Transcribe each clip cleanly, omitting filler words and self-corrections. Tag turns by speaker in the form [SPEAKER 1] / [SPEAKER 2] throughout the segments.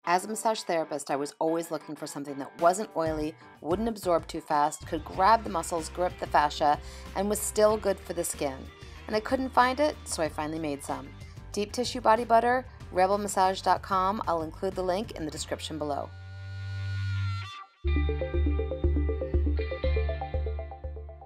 [SPEAKER 1] As a massage therapist, I was always looking for something that wasn't oily, wouldn't absorb too fast, could grab the muscles, grip the fascia, and was still good for the skin. And I couldn't find it, so I finally made some. Deep Tissue Body Butter, rebelmassage.com. I'll include the link in the description below.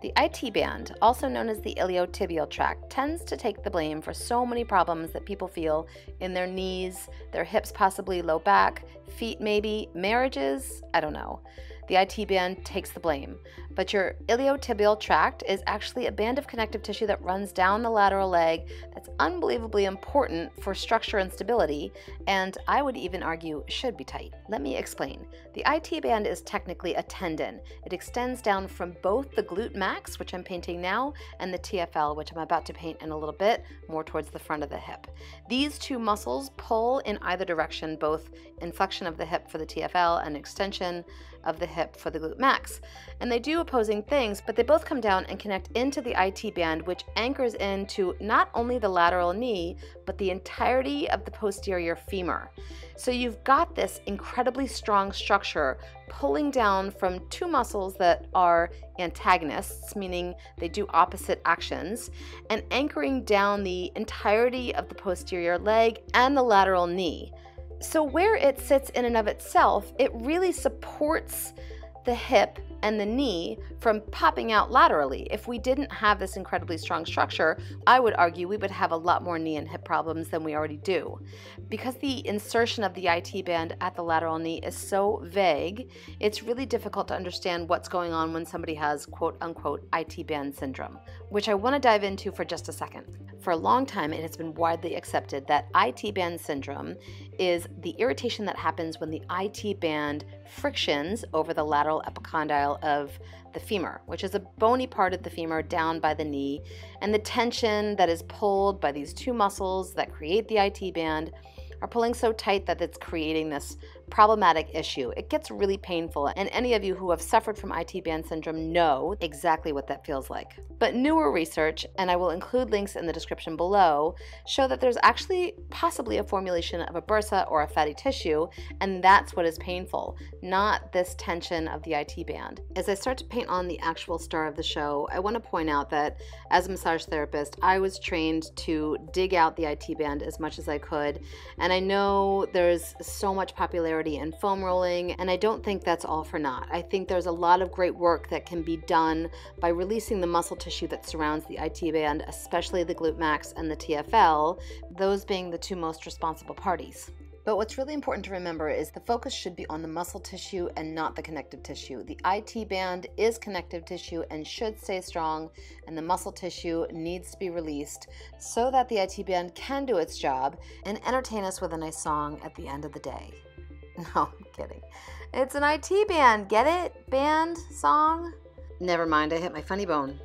[SPEAKER 1] The IT band, also known as the iliotibial tract, tends to take the blame for so many problems that people feel in their knees, their hips, possibly low back, feet maybe, marriages, I don't know. The IT band takes the blame, but your iliotibial tract is actually a band of connective tissue that runs down the lateral leg that's unbelievably important for structure and stability, and I would even argue should be tight. Let me explain. The IT band is technically a tendon. It extends down from both the glute max, which I'm painting now, and the TFL, which I'm about to paint in a little bit, more towards the front of the hip. These two muscles pull in either direction, both inflection of the hip for the TFL and extension of the hip for the glute max. And they do opposing things, but they both come down and connect into the IT band, which anchors into not only the lateral knee, but the entirety of the posterior femur. So you've got this incredibly strong structure pulling down from two muscles that are antagonists, meaning they do opposite actions, and anchoring down the entirety of the posterior leg and the lateral knee. So where it sits in and of itself, it really supports the hip and the knee from popping out laterally. If we didn't have this incredibly strong structure, I would argue we would have a lot more knee and hip problems than we already do. Because the insertion of the IT band at the lateral knee is so vague, it's really difficult to understand what's going on when somebody has quote-unquote IT band syndrome, which I want to dive into for just a second. For a long time, it has been widely accepted that IT band syndrome is the irritation that happens when the IT band frictions over the lateral epicondyle of the femur, which is a bony part of the femur down by the knee, and the tension that is pulled by these two muscles that create the IT band are pulling so tight that it's creating this problematic issue. It gets really painful, and any of you who have suffered from IT band syndrome know exactly what that feels like. But newer research, and I will include links in the description below, show that there's actually possibly a formulation of a bursa or a fatty tissue, and that's what is painful, not this tension of the IT band. As I start to paint on the actual star of the show, I want to point out that as a massage therapist, I was trained to dig out the IT band as much as I could, and I know there's so much popularity in foam rolling, and I don't think that's all for naught. I think there's a lot of great work that can be done by releasing the muscle tissue that surrounds the IT band, especially the glute max and the TFL, those being the two most responsible parties. But what's really important to remember is the focus should be on the muscle tissue and not the connective tissue. The IT band is connective tissue and should stay strong, and the muscle tissue needs to be released so that the IT band can do its job and entertain us with a nice song at the end of the day. No, I'm kidding. It's an IT band. Get it? Band? Song? Never mind, I hit my funny bone.